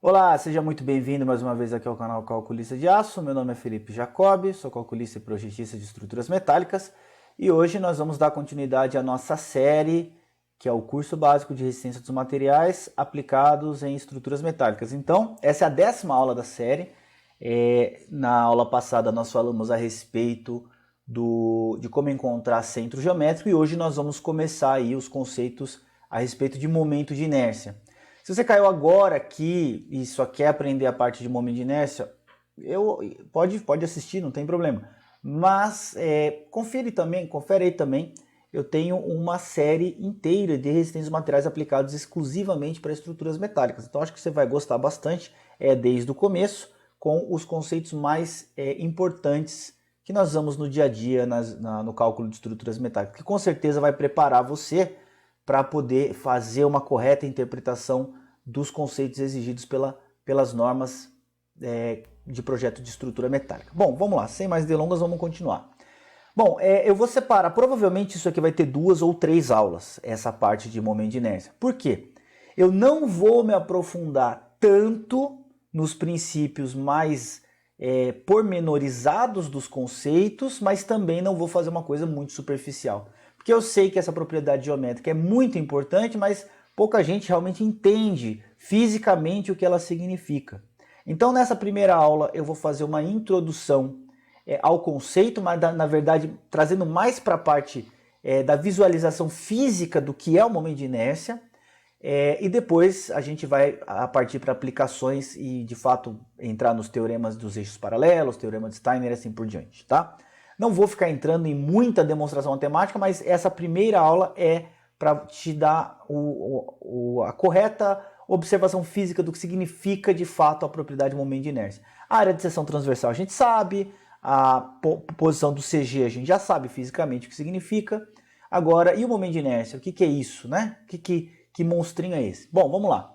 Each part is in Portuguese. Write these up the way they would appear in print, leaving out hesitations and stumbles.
Olá, seja muito bem-vindo mais uma vez aqui ao canal Calculista de Aço. Meu nome é Felipe Jacob, sou calculista e projetista de estruturas metálicas e hoje nós vamos dar continuidade à nossa série, que é o curso básico de resistência dos materiais aplicados em estruturas metálicas. Então, essa é a 10ª aula da série. Na aula passada nós falamos a respeito de como encontrar centro geométrico e hoje nós vamos começar aí os conceitos a respeito de momento de inércia. Se você caiu agora aqui e só quer aprender a parte de momento de inércia, pode assistir, não tem problema. Mas confere aí também, eu tenho uma série inteira de resistências materiais aplicados exclusivamente para estruturas metálicas. Então acho que você vai gostar bastante, desde o começo, com os conceitos mais importantes que nós usamos no dia a dia no cálculo de estruturas metálicas, que com certeza vai preparar você para poder fazer uma correta interpretação dos conceitos exigidos pelas normas de projeto de estrutura metálica. Bom, vamos lá, sem mais delongas, vamos continuar. Bom, eu vou separar, provavelmente isso aqui vai ter 2 ou 3 aulas, essa parte de momento de inércia. Por quê? Eu não vou me aprofundar tanto nos princípios mais pormenorizados dos conceitos, mas também não vou fazer uma coisa muito superficial. Porque eu sei que essa propriedade geométrica é muito importante, mas pouca gente realmente entende fisicamente o que ela significa. Então nessa primeira aula eu vou fazer uma introdução ao conceito, mas na verdade trazendo mais para a parte da visualização física do que é o momento de inércia, e depois a gente vai partir para aplicações e de fato entrar nos teoremas dos eixos paralelos, teorema de Steiner e assim por diante, tá? Não vou ficar entrando em muita demonstração matemática, mas essa primeira aula é para te dar a correta observação física do que significa de fato a propriedade de momento de inércia. A área de seção transversal a gente sabe, a posição do CG a gente já sabe fisicamente o que significa. Agora, e o momento de inércia? O que é isso, né? Que monstrinho é esse? Bom, vamos lá.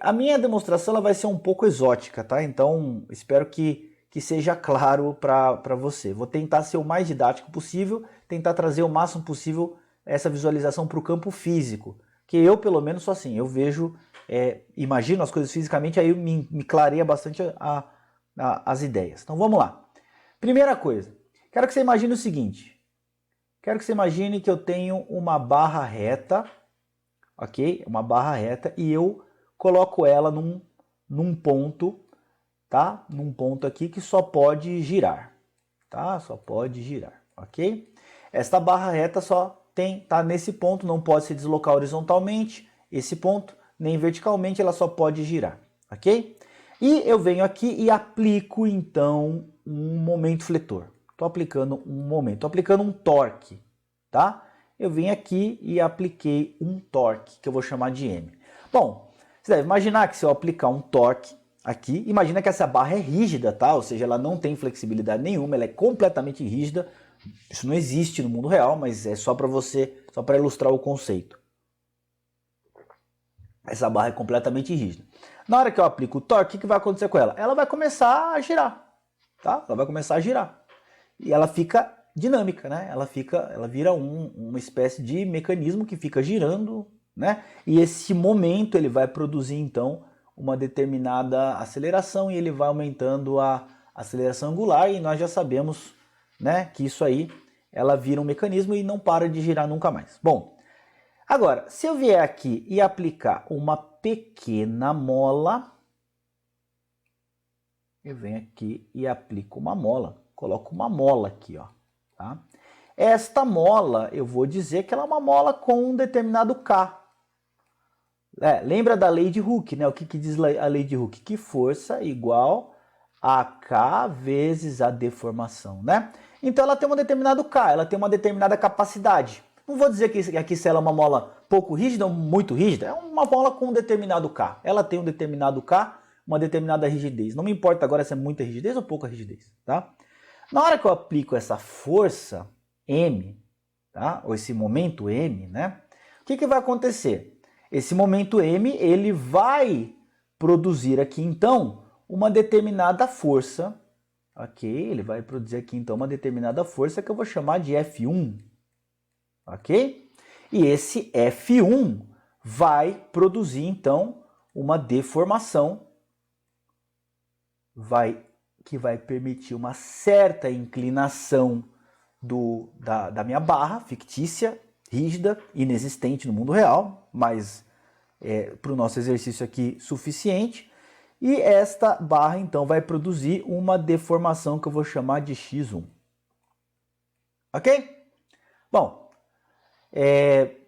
A minha demonstração ela vai ser um pouco exótica, tá? Então, espero que seja claro para você. Vou tentar ser o mais didático possível, tentar trazer o máximo possível essa visualização para o campo físico, que eu pelo menos sou assim, eu vejo, imagino as coisas fisicamente, aí me clareia bastante as ideias. Então vamos lá. Primeira coisa, quero que você imagine o seguinte, quero que você imagine que eu tenho uma barra reta, ok? Uma barra reta e eu coloco ela num ponto, tá? Num ponto aqui que só pode girar, tá? Só pode girar, ok? Esta barra reta só tá nesse ponto, não pode se deslocar horizontalmente, esse ponto, nem verticalmente, ela só pode girar, ok? E eu venho aqui e aplico então um momento fletor. Estou aplicando um momento, estou aplicando um torque, tá? Eu vim aqui e apliquei um torque, que eu vou chamar de M. Bom, você deve imaginar que se eu aplicar um torque aqui, imagina que essa barra é rígida, tá? Ou seja, ela não tem flexibilidade nenhuma, ela é completamente rígida. Isso não existe no mundo real, mas é só para ilustrar o conceito. Essa barra é completamente rígida. Na hora que eu aplico o torque, o que vai acontecer com ela? Ela vai começar a girar, tá? Ela vai começar a girar. E ela fica dinâmica, né? Ela vira uma espécie de mecanismo que fica girando, né? E esse momento ele vai produzir então uma determinada aceleração e ele vai aumentando a aceleração angular e nós já sabemos, né, que isso aí ela vira um mecanismo e não para de girar nunca mais. Bom, agora, se eu vier aqui e aplicar uma pequena mola, eu venho aqui e aplico uma mola, coloco uma mola aqui, ó, tá? Esta mola, eu vou dizer que ela é uma mola com um determinado K. Lembra da lei de Hooke, né? O que diz a lei de Hooke? Que força igual a K vezes a deformação, né? Então ela tem um determinado K, ela tem uma determinada capacidade. Não vou dizer que aqui se ela é uma mola pouco rígida ou muito rígida, é uma mola com um determinado K. Ela tem um determinado K, uma determinada rigidez. Não me importa agora se é muita rigidez ou pouca rigidez, tá? Na hora que eu aplico essa força M, tá? Ou esse momento M, né? O que vai acontecer? Esse momento M, ele vai produzir aqui então uma determinada força, ok? Ele vai produzir aqui então uma determinada força que eu vou chamar de F1, ok? E esse F1 vai produzir então uma deformação que vai permitir uma certa inclinação da minha barra fictícia, rígida, inexistente no mundo real, mas para o nosso exercício aqui suficiente. E esta barra então vai produzir uma deformação que eu vou chamar de x1. Ok? Bom,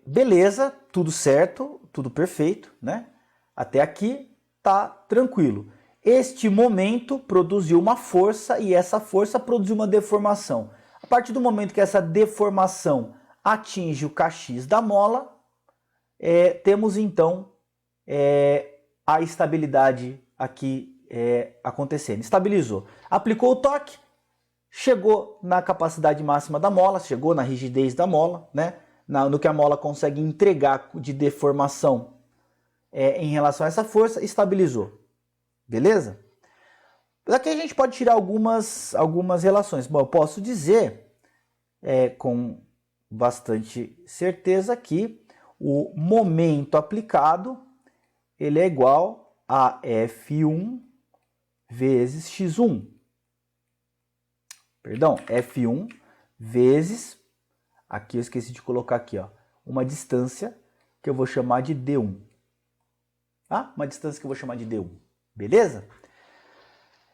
beleza, tudo certo, tudo perfeito, né? Até aqui tá tranquilo. Este momento produziu uma força e essa força produziu uma deformação. A partir do momento que essa deformação atinge o kx da mola, temos então a estabilidade aqui acontecendo. Estabilizou. Aplicou o toque, chegou na capacidade máxima da mola, chegou na rigidez da mola, né? No que a mola consegue entregar de deformação em relação a essa força, estabilizou. Beleza? Daqui a gente pode tirar algumas relações. Bom, eu posso dizer com bastante certeza que o momento aplicado ele é igual a F1 vezes x1. Perdão, F1 vezes, aqui eu esqueci de colocar aqui, ó, uma distância que eu vou chamar de D1. Tá? Uma distância que eu vou chamar de D1. Beleza?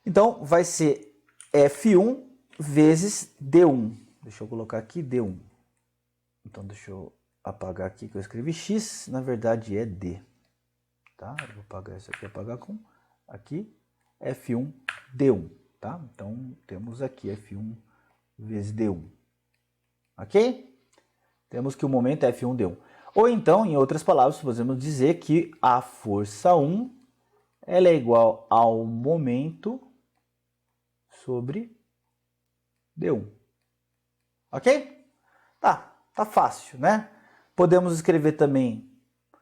Então, vai ser F1 vezes D1. Deixa eu colocar aqui D1. Então, deixa eu apagar aqui que eu escrevi X. Na verdade, é D. Tá? Eu vou apagar isso aqui, apagar com aqui F1 D1. Tá? Então, temos aqui F1 vezes D1. Ok? Temos que o momento é F1 D1. Ou então, em outras palavras, podemos dizer que a força 1 ela é igual ao momento sobre D1. Ok? Tá fácil, né? Podemos escrever também,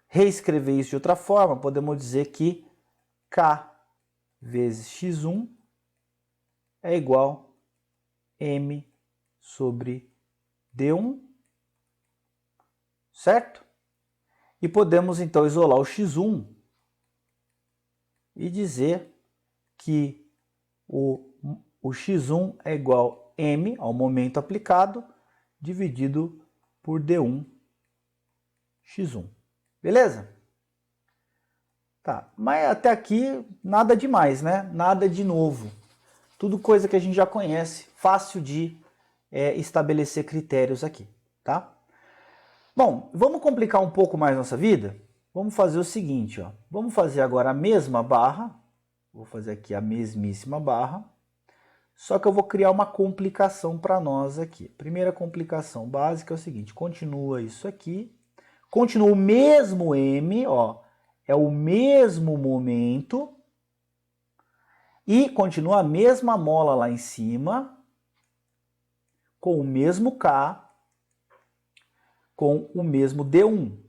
reescrever isso de outra forma. Podemos dizer que K vezes x1 é igual a M sobre D1, certo? E podemos então isolar o x1 e dizer que o x1 é igual a M, ao momento aplicado, dividido por D1 x1. Beleza? Tá, mas até aqui nada demais, né? Nada de novo. Tudo coisa que a gente já conhece, fácil de estabelecer critérios aqui, tá? Bom, vamos complicar um pouco mais nossa vida? Vamos fazer o seguinte, ó. Vamos fazer agora a mesma barra. Vou fazer aqui a mesmíssima barra. Só que eu vou criar uma complicação para nós aqui. Primeira complicação básica é o seguinte. Continua isso aqui. Continua o mesmo M, ó. É o mesmo momento. E continua a mesma mola lá em cima. Com o mesmo K. Com o mesmo D1.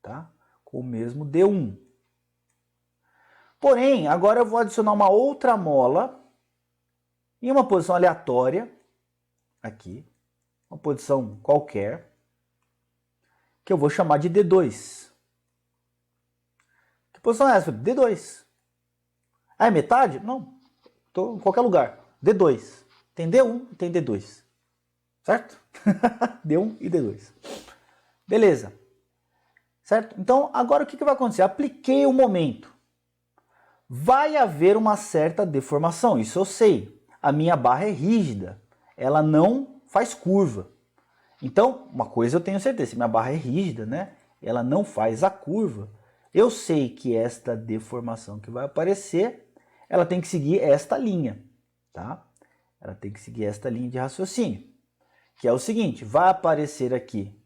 Tá? Com o mesmo D1. Porém, agora eu vou adicionar uma outra mola em uma posição aleatória, aqui, uma posição qualquer, que eu vou chamar de D2. Que posição é essa? D2. Ah, é metade? Não, estou em qualquer lugar. D2. Tem D1 e tem D2. Certo? D1 e D2. Beleza. Certo? Então, agora o que vai acontecer? Apliquei o momento. Vai haver uma certa deformação, isso eu sei. A minha barra é rígida, ela não faz curva. Então, uma coisa eu tenho certeza, se minha barra é rígida, né, ela não faz a curva, eu sei que esta deformação que vai aparecer, ela tem que seguir esta linha, tá? Ela tem que seguir esta linha de raciocínio, que é o seguinte, vai aparecer aqui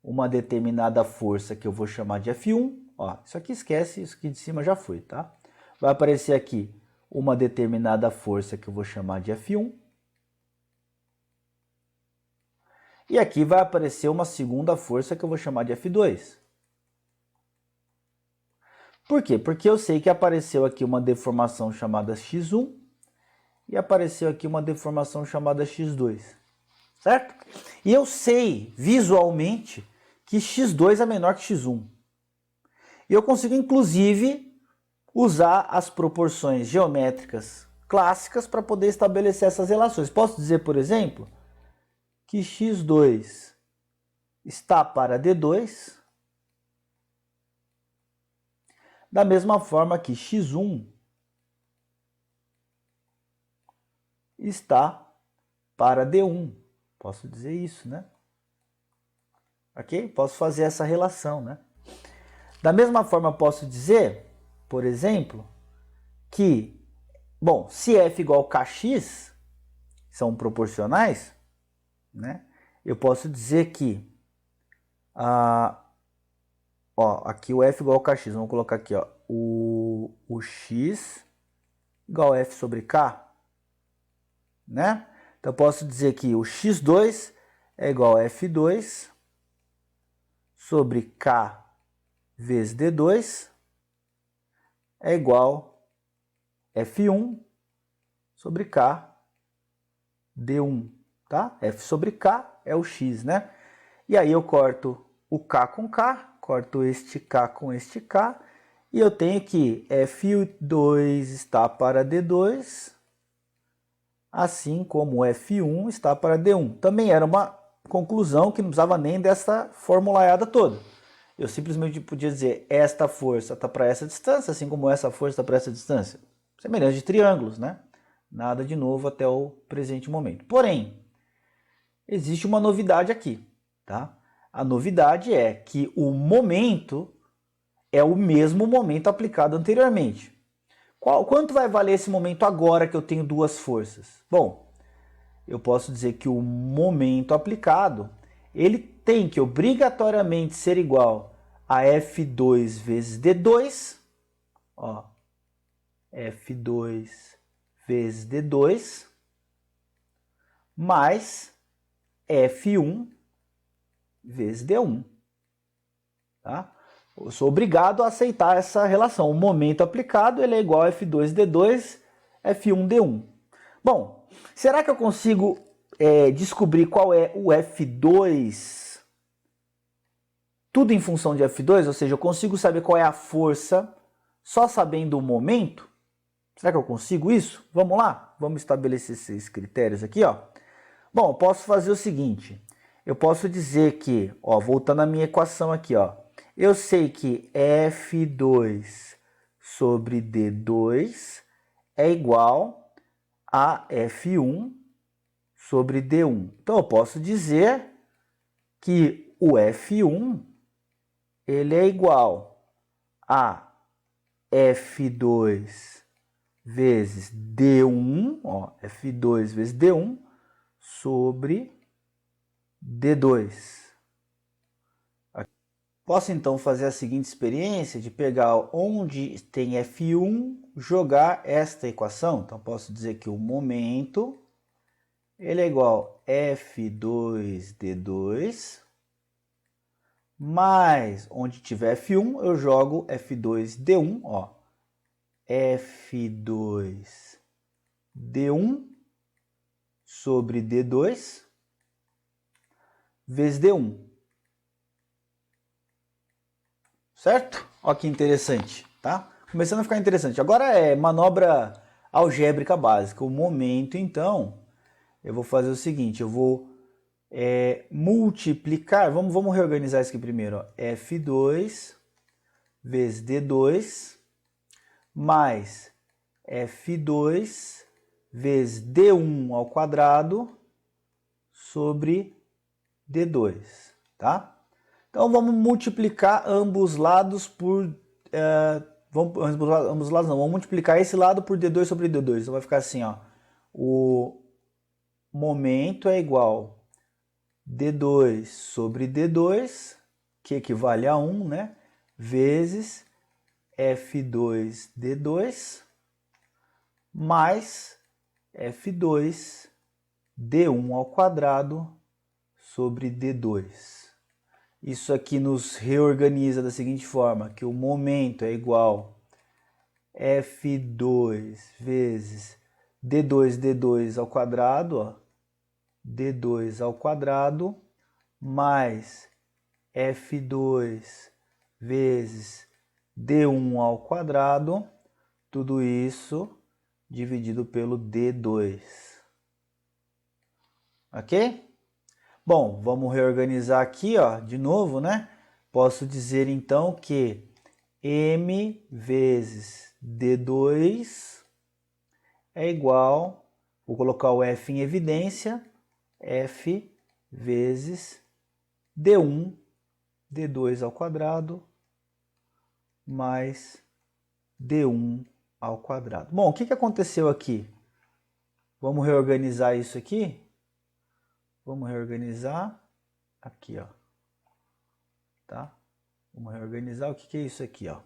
uma determinada força que eu vou chamar de F1, ó, isso aqui esquece, isso aqui de cima já foi, tá? Vai aparecer aqui uma determinada força que eu vou chamar de F1. E aqui vai aparecer uma segunda força que eu vou chamar de F2. Por quê? Porque eu sei que apareceu aqui uma deformação chamada x1 e apareceu aqui uma deformação chamada x2. Certo? E eu sei visualmente que x2 é menor que x1. E eu consigo, inclusive, usar as proporções geométricas clássicas para poder estabelecer essas relações. Posso dizer, por exemplo, que x2 está para d2, da mesma forma que x1 está para d1. Posso dizer isso, né? Ok? Posso fazer essa relação, né? Da mesma forma, posso dizer, por exemplo, que, bom, se f igual a kx, são proporcionais, né? Eu posso dizer que, aqui o f igual a kx, vamos colocar aqui, o x igual a f sobre k, né? Então, eu posso dizer que o x2 é igual a f2 sobre k vezes d2 é igual a f1 sobre k d1, tá? F sobre k é o x, né? E aí eu corto o k com k, corto este k com este k, e eu tenho que f2 está para d2, assim como F1 está para D1. Também era uma conclusão que não precisava nem dessa formulaiada toda. Eu simplesmente podia dizer, esta força está para essa distância, assim como essa força está para essa distância. Semelhante de triângulos, né? Nada de novo até o presente momento. Porém, existe uma novidade aqui, tá? A novidade é que o momento é o mesmo momento aplicado anteriormente. Quanto vai valer esse momento agora que eu tenho duas forças? Bom, eu posso dizer que o momento aplicado, ele tem que obrigatoriamente ser igual a F2 vezes D2, ó, F2 vezes D2, mais F1 vezes D1, tá? Eu sou obrigado a aceitar essa relação. O momento aplicado ele é igual a F2D2, F1D1. Bom, será que eu consigo descobrir qual é o F2? Tudo em função de F2, ou seja, eu consigo saber qual é a força só sabendo o momento? Será que eu consigo isso? Vamos lá? Vamos estabelecer esses critérios aqui, ó. Bom, eu posso fazer o seguinte. Eu posso dizer que, ó, voltando à minha equação aqui, ó. Eu sei que F2 sobre D2 é igual a F1 sobre D1. Então, eu posso dizer que o F1 ele é igual a F2 vezes D1, ó, F2 vezes D1 sobre D2. Posso então fazer a seguinte experiência de pegar onde tem F1, jogar esta equação. Então posso dizer que o momento ele é igual a F2D2 mais onde tiver F1 eu jogo F2D1, ó. F2D1 sobre D2 vezes D1. Certo? Olha que interessante, tá? Começando a ficar interessante. Agora é manobra algébrica básica. O momento, então, eu vou fazer o seguinte, eu vou multiplicar, vamos reorganizar isso aqui primeiro, ó. F2 vezes D2 mais F2 vezes D1 ao quadrado sobre D2, tá? Então vamos multiplicar ambos lados por... ambos lados não, vamos multiplicar esse lado por D2 sobre D2. Então vai ficar assim, ó. O momento é igual D2 sobre D2, que equivale a 1, né? Vezes F2D2 mais F2D1 ao quadrado sobre D2. Isso aqui nos reorganiza da seguinte forma, que o momento é igual a F2 vezes D2 ao quadrado, ó, D2 ao quadrado, mais F2 vezes D1 ao quadrado, tudo isso dividido pelo D2. Ok? Bom, vamos reorganizar aqui, ó, de novo, né? Posso dizer então que M vezes D2 é igual, vou colocar o F em evidência, F vezes D1, D2 ao quadrado, mais D1 ao quadrado. Bom, o que aconteceu aqui? Vamos reorganizar isso aqui? Vamos reorganizar aqui, ó. Tá? Vamos reorganizar. O que é isso aqui, ó?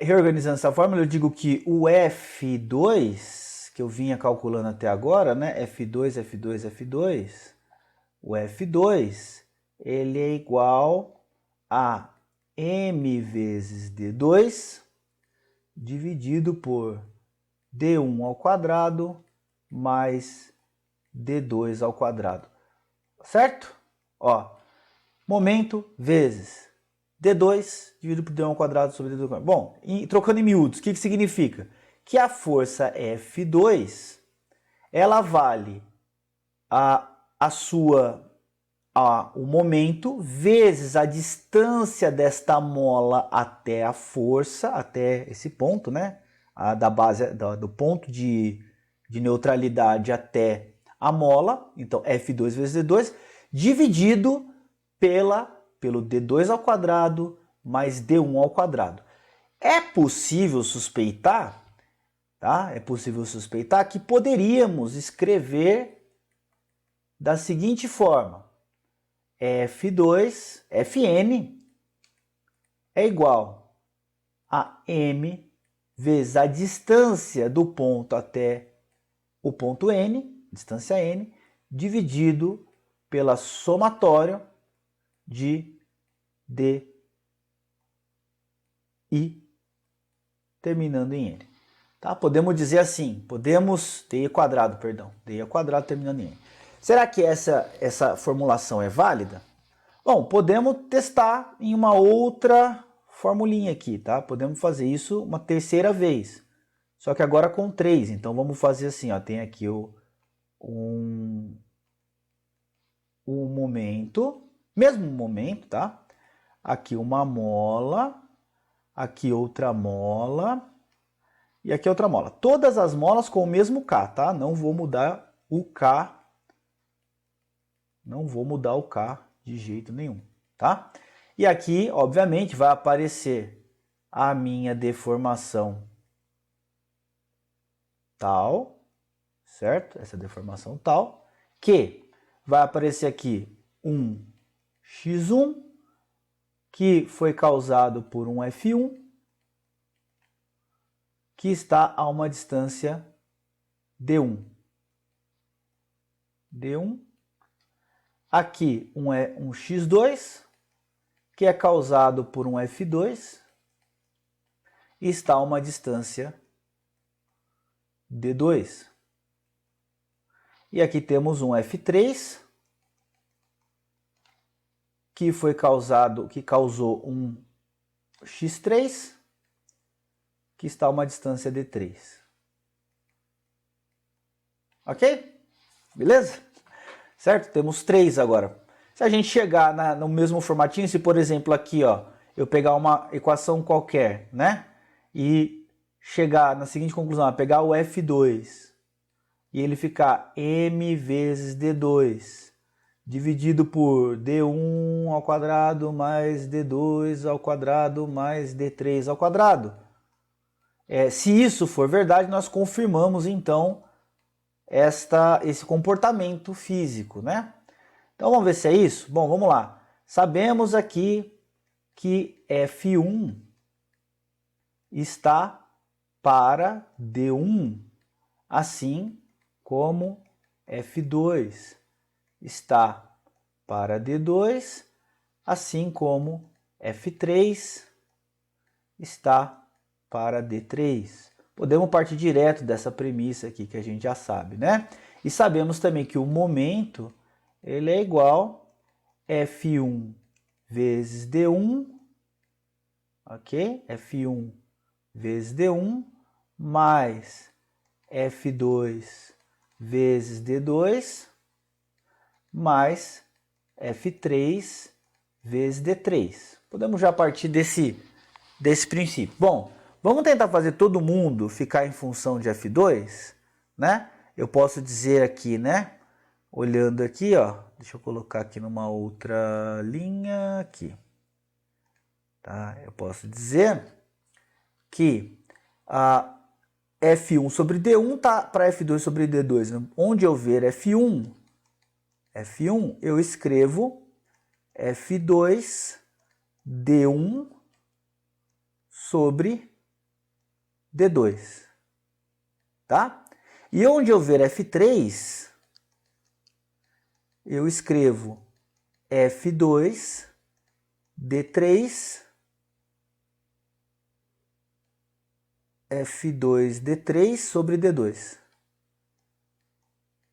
Reorganizando essa fórmula, eu digo que o F2, que eu vinha calculando até agora, né? F2, F2, F2. O F2, ele é igual a M vezes D2 dividido por D1 ao quadrado mais D2 ao quadrado. Certo? Ó, momento vezes D2 dividido por D1 ao quadrado sobre D2 ao quadrado. Bom, trocando em miúdos, o que significa? Que a força F2, ela vale o momento vezes a distância desta mola até a força, até esse ponto, né? Da base, do ponto de neutralidade até a mola, então F2 vezes D2, dividido pelo D2 ao quadrado mais D1 ao quadrado. É possível suspeitar, tá? É possível suspeitar que poderíamos escrever da seguinte forma: F2, Fn é igual a m vezes a distância do ponto até o ponto N, distância N, dividido pela somatória de d i terminando em N. Tá? Podemos dizer assim, di quadrado, perdão, di quadrado terminando em N. Será que essa formulação é válida? Bom, podemos testar em uma outra formulinha aqui, tá? Podemos fazer isso uma terceira vez, só que agora com 3. Então vamos fazer assim, ó, tem aqui um momento, mesmo momento, tá? Aqui uma mola, aqui outra mola e aqui outra mola. Todas as molas com o mesmo K, tá? Não vou mudar o K. Não vou mudar o K de jeito nenhum, tá? E aqui, obviamente, vai aparecer a minha deformação tal, certo? Essa deformação tal, que vai aparecer aqui um x1, que foi causado por um F1, que está a uma distância D1. D1. Aqui um x2, que é causado por um F2, e está a uma distância D2. E aqui temos um F3, que causou um x3, que está a uma distância D3. Ok? Beleza? Certo? Temos 3 agora. Se a gente chegar no mesmo formatinho, se por exemplo aqui, ó, eu pegar uma equação qualquer, né? E chegar na seguinte conclusão, pegar o F2 e ele ficar m vezes D2 dividido por D1 ao quadrado mais D2 ao quadrado mais D3 ao quadrado. Se isso for verdade, nós confirmamos então esse comportamento físico, né? Então vamos ver se é isso? Bom, vamos lá. Sabemos aqui que F1 está para D1, assim como F2 está para D2, assim como F3 está para D3. Podemos partir direto dessa premissa aqui que a gente já sabe, né? E sabemos também que o momento ele é igual F1 vezes D1 ok? F1 vezes D1 mais F2 vezes D2 mais F3 vezes D3. Podemos já partir desse princípio. Bom, vamos tentar fazer todo mundo ficar em função de F2, né? Eu posso dizer aqui, né? Olhando aqui, ó, deixa eu colocar aqui numa outra linha aqui. Tá? Eu posso dizer que a F1 sobre D1 tá para F2 sobre D2. Onde eu ver F1, eu escrevo F2 D1 sobre D2. Tá? E onde eu ver F3, eu escrevo F2 D3 F2D3 sobre D2.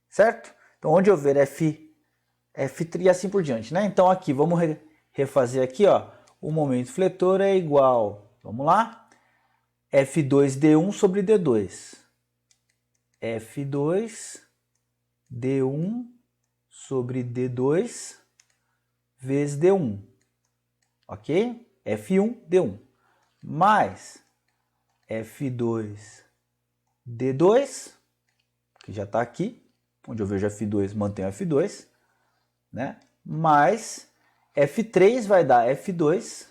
Certo? Então, onde eu ver F3 e assim por diante, né? Então, aqui, vamos refazer aqui, ó. O momento fletor é igual, vamos lá? F2D1 sobre D2. F2D1 sobre D2 vezes D1. Ok? F1, D1. Mais F2, D2, que já está aqui, onde eu vejo F2, mantenho F2, né? Mais F3 vai dar F2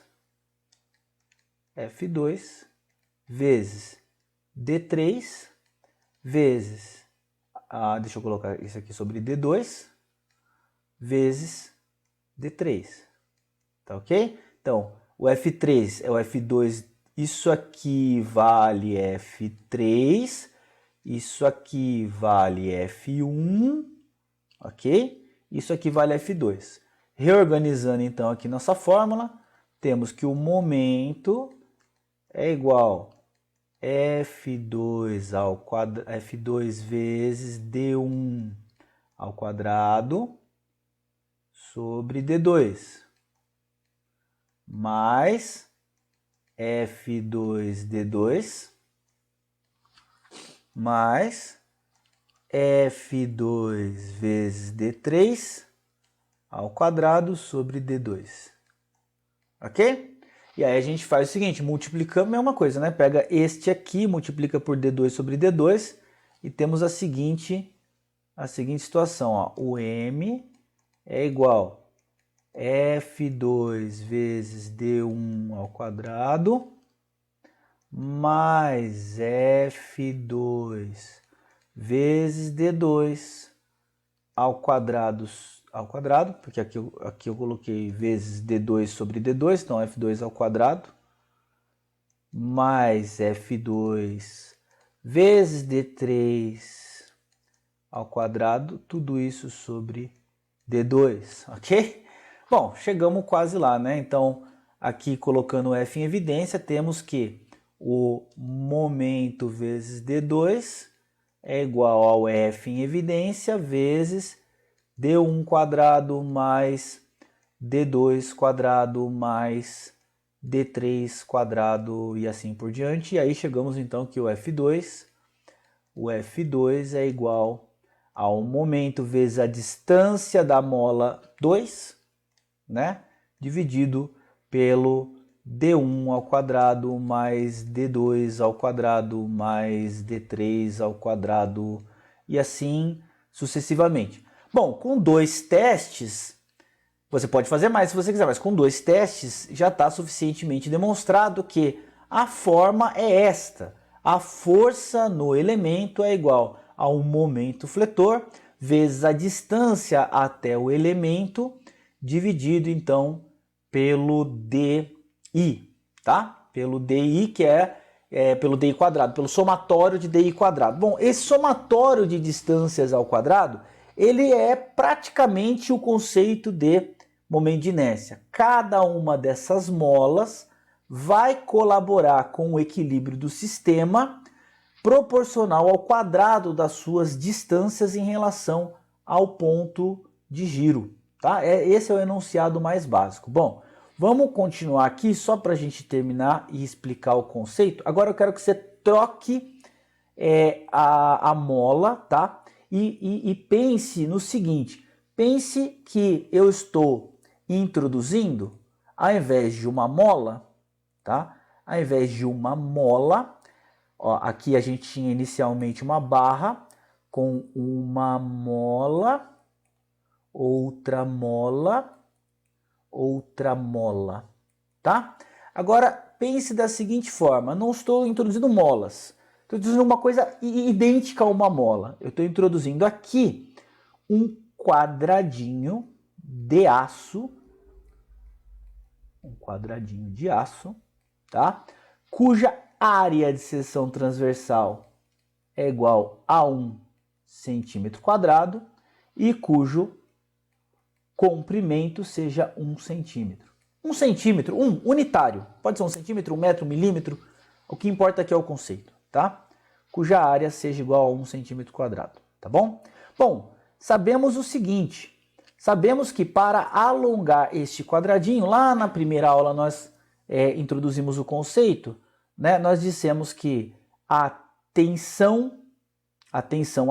vezes D3 vezes, deixa eu colocar isso aqui sobre D2, vezes D3, tá ok? Então, o F3 é o F2, isso aqui vale F3, isso aqui vale F1, ok? Isso aqui vale F2. Reorganizando então aqui nossa fórmula, temos que o momento é igual F2 ao quadrado, F2 vezes D1 ao quadrado sobre D2 mais F2D2 mais F2 vezes D3 ao quadrado sobre D2. Ok? E aí a gente faz o seguinte, multiplicamos a mesma coisa, né? Pega este aqui, multiplica por D2 sobre D2 e temos a seguinte situação, ó. O M é igual F2 vezes D1 ao quadrado mais F2 vezes D2 ao quadrado, porque aqui eu coloquei vezes D2 sobre D2, então F2 ao quadrado, mais F2 vezes D3 ao quadrado, tudo isso sobre D2, ok? Bom, chegamos quase lá, né? Então, aqui colocando o F em evidência, temos que o momento vezes D2 é igual ao F em evidência vezes D1 quadrado mais D2 quadrado mais D3 quadrado e assim por diante. E aí chegamos então que o F2 é igual ao momento vezes a distância da mola 2, né? Dividido pelo D1 ao quadrado mais D2 ao quadrado mais D3 ao quadrado e assim sucessivamente. Bom, com 2 testes, você pode fazer mais se você quiser, mas com 2 testes já está suficientemente demonstrado que a forma é esta. A força no elemento é igual ao momento fletor vezes a distância até o elemento dividido então pelo DI, tá? Pelo DI que é pelo DI quadrado, pelo somatório de DI quadrado. Bom, esse somatório de distâncias ao quadrado, ele é praticamente o conceito de momento de inércia. Cada uma dessas molas vai colaborar com o equilíbrio do sistema proporcional ao quadrado das suas distâncias em relação ao ponto de giro. Tá? Esse é o enunciado mais básico. Bom, Vamos continuar aqui só para a gente terminar e explicar o conceito. Agora eu quero que você troque a mola, tá? E pense no seguinte, pense que eu estou introduzindo, ao invés de uma mola, tá? Ao invés de uma mola, ó, aqui a gente tinha inicialmente uma barra com uma mola, outra mola, outra mola, tá? Agora pense da seguinte forma, não estou introduzindo molas, estou introduzindo uma coisa idêntica a uma mola. Eu estou introduzindo aqui um quadradinho de aço, tá? Cuja área de seção transversal é igual a 1 centímetro quadrado e cujo comprimento seja 1 centímetro. 1 centímetro, unitário. Pode ser 1 centímetro, 1 metro, 1 milímetro. O que importa aqui é o conceito, tá? Cuja área seja igual a 1 centímetro quadrado, tá bom? Bom, sabemos o seguinte. Sabemos que para alongar este quadradinho, lá na primeira aula nós introduzimos o conceito, né? Nós dissemos que a tensão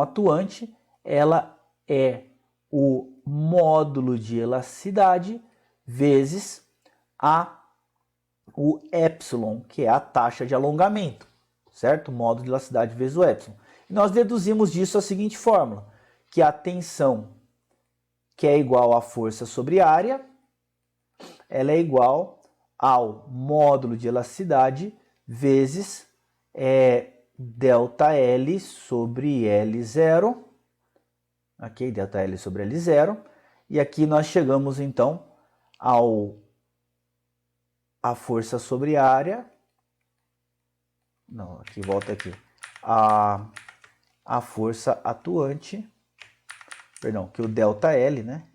atuante, ela é o módulo de elasticidade vezes o epsilon, que é a taxa de alongamento, certo? Módulo de elasticidade vezes o epsilon. E nós deduzimos disso a seguinte fórmula, que a tensão, que é igual à força sobre área, ela é igual ao módulo de elasticidade vezes ΔL sobre L0, ok? ΔL sobre L0, e aqui nós chegamos então a força sobre área, não, aqui volta aqui, a força atuante, perdão, que o ΔL, né,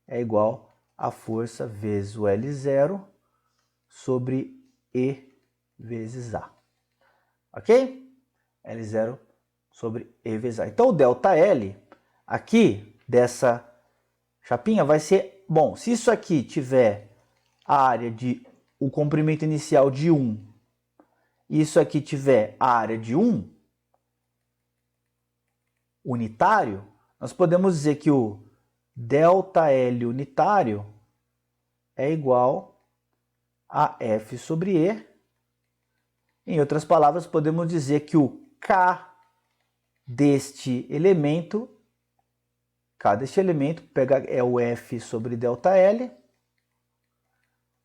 é igual a força vezes o L0 sobre E vezes A, ok? L0 sobre E vezes A. Então o ΔL aqui dessa chapinha vai ser, bom, se isso aqui tiver a área o comprimento inicial de 1, e isso aqui tiver a área de 1 unitário, nós podemos dizer que o ΔL unitário é igual a F sobre E. Em outras palavras, podemos dizer que o K deste elemento é o F sobre ΔL,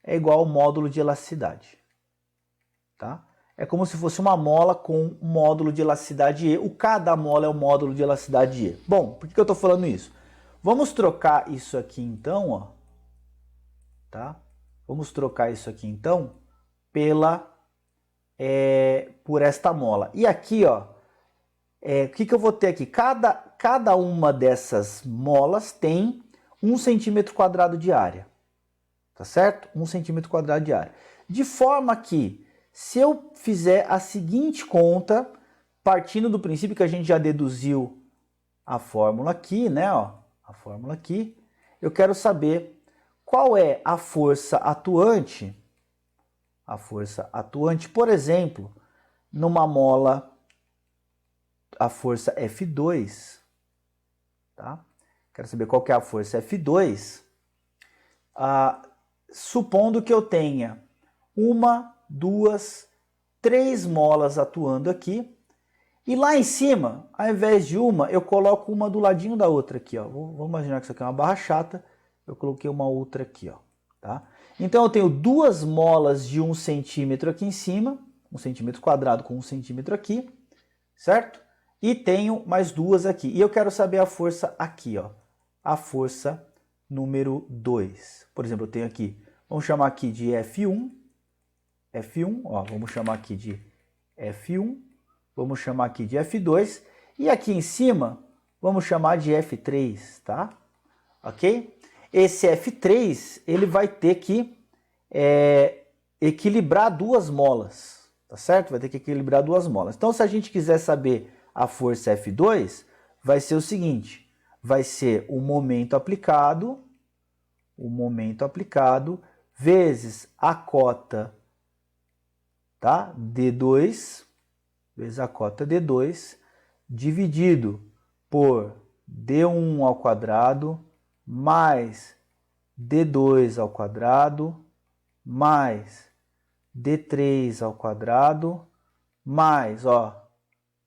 é igual ao módulo de elasticidade, tá? É como se fosse uma mola com módulo de elasticidade E. O K da mola é o módulo de elasticidade E. Bom, por que eu estou falando isso? Vamos trocar isso aqui então, ó, tá? Vamos trocar isso aqui então por esta mola. E aqui, ó, o que eu vou ter aqui? Cada uma dessas molas tem 1 centímetro quadrado de área, tá certo? 1 centímetro quadrado de área. De forma que, se eu fizer a seguinte conta, partindo do princípio que a gente já deduziu a fórmula aqui, né? Ó, a fórmula aqui, eu quero saber qual é a força atuante. A força atuante, por exemplo, numa mola, a força F2, tá? Quero saber qual que é a força F2, supondo que eu tenha 1, 2, 3 molas atuando aqui, e lá em cima, ao invés de uma, eu coloco uma do ladinho da outra aqui, ó. Vamos imaginar que isso aqui é uma barra chata, eu coloquei uma outra aqui, ó, tá? Então eu tenho 2 molas de 1 centímetro aqui em cima, 1 centímetro quadrado com 1 centímetro aqui, certo? E tenho mais 2 aqui. E eu quero saber a força aqui, ó, a força número 2. Por exemplo, eu tenho aqui, vamos chamar aqui de F1, ó, vamos chamar aqui de F1, vamos chamar aqui de F2, e aqui em cima, vamos chamar de F3, tá? Ok? Esse F3, ele vai ter que equilibrar 2 molas, tá certo? Vai ter que equilibrar 2 molas. Então, se a gente quiser saber a força F2, vai ser o seguinte, vai ser o momento aplicado vezes a cota, tá? D2, vezes a cota D2, dividido por D1 ao quadrado, mais D2 ao quadrado, mais D3 ao quadrado, mais, ó,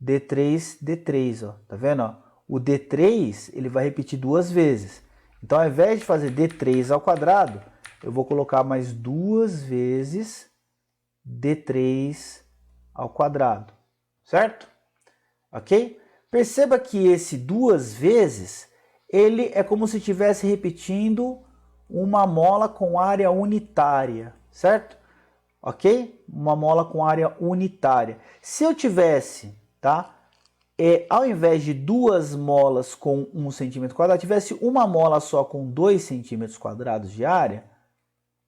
D3, ó, tá vendo, ó? O D3, ele vai repetir duas vezes. Então, ao invés de fazer D3 ao quadrado, eu vou colocar mais duas vezes D3 ao quadrado, certo? Ok? Perceba que esse duas vezes, ele é como se estivesse repetindo uma mola com área unitária, certo? Ok? Uma mola com área unitária. Se eu tivesse, tá? Ao invés de duas molas com 1 centímetro quadrado, tivesse uma mola só com 2 centímetros quadrados de área,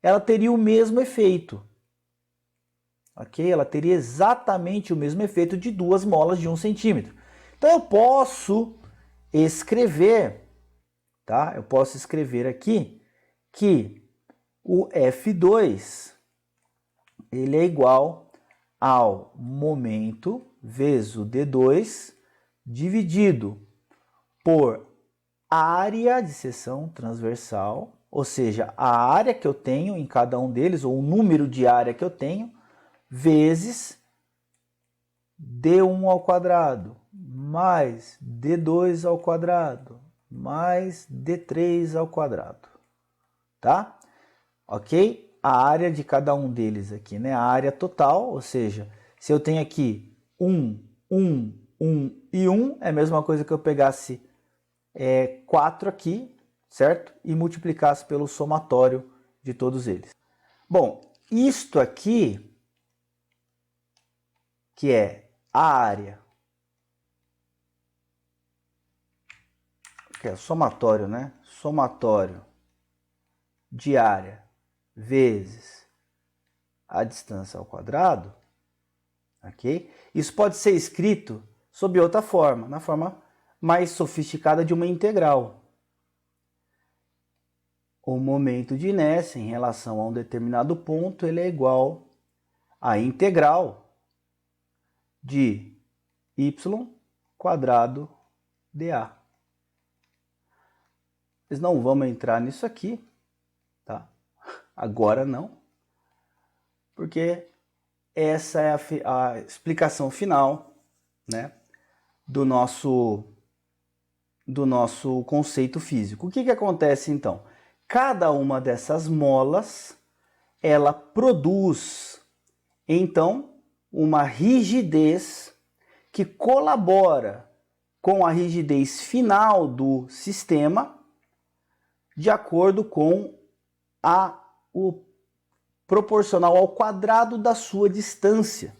ela teria o mesmo efeito. Ok? Ela teria exatamente o mesmo efeito de duas molas de 1 centímetro. Então eu posso escrever, tá? Eu posso escrever aqui que o F2 ele é igual ao momento vezes o D2 dividido por área de seção transversal, ou seja, a área que eu tenho em cada um deles, ou o número de área que eu tenho, vezes D1 ao quadrado, mais D2 ao quadrado, mais D3 ao quadrado, tá? Ok? A área de cada um deles aqui, né? A área total, ou seja, se eu tenho aqui 1, 1, 1 e 1, é a mesma coisa que eu pegasse 4 aqui, certo? E multiplicasse pelo somatório de todos eles. Bom, isto aqui, que é a área, que é o somatório, né? Somatório de área vezes a distância ao quadrado, ok? Isso pode ser escrito sob outra forma, na forma mais sofisticada de uma integral. O momento de inércia em relação a um determinado ponto, ele é igual à integral de y quadrado dA. Nós não vamos entrar nisso aqui, tá? Agora não, porque essa é a explicação final, né, do nosso conceito físico. O que acontece então? Cada uma dessas molas, ela produz, então, uma rigidez que colabora com a rigidez final do sistema de acordo com o proporcional ao quadrado da sua distância.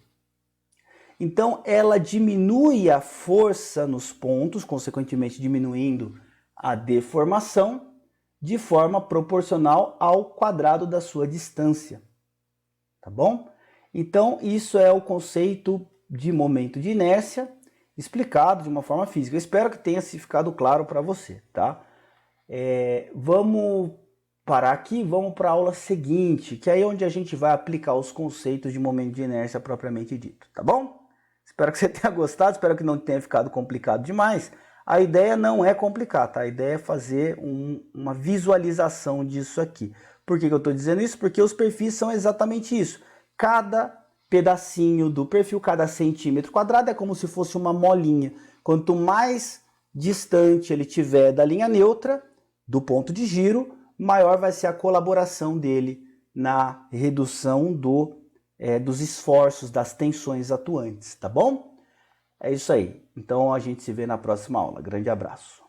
Então, ela diminui a força nos pontos, consequentemente diminuindo a deformação, de forma proporcional ao quadrado da sua distância. Tá bom? Então, isso é o conceito de momento de inércia explicado de uma forma física. Eu espero que tenha ficado claro para você, tá? Vamos parar aqui e vamos para a aula seguinte, que é aí onde a gente vai aplicar os conceitos de momento de inércia propriamente dito, tá bom? Espero que você tenha gostado, espero que não tenha ficado complicado demais. A ideia não é complicar, tá? A ideia é fazer uma visualização disso aqui. Por que eu estou dizendo isso? Porque os perfis são exatamente isso. Cada pedacinho do perfil, cada centímetro quadrado é como se fosse uma molinha. Quanto mais distante ele tiver da linha neutra, do ponto de giro, maior vai ser a colaboração dele na redução dos esforços, das tensões atuantes, tá bom? É isso aí. Então a gente se vê na próxima aula. Grande abraço.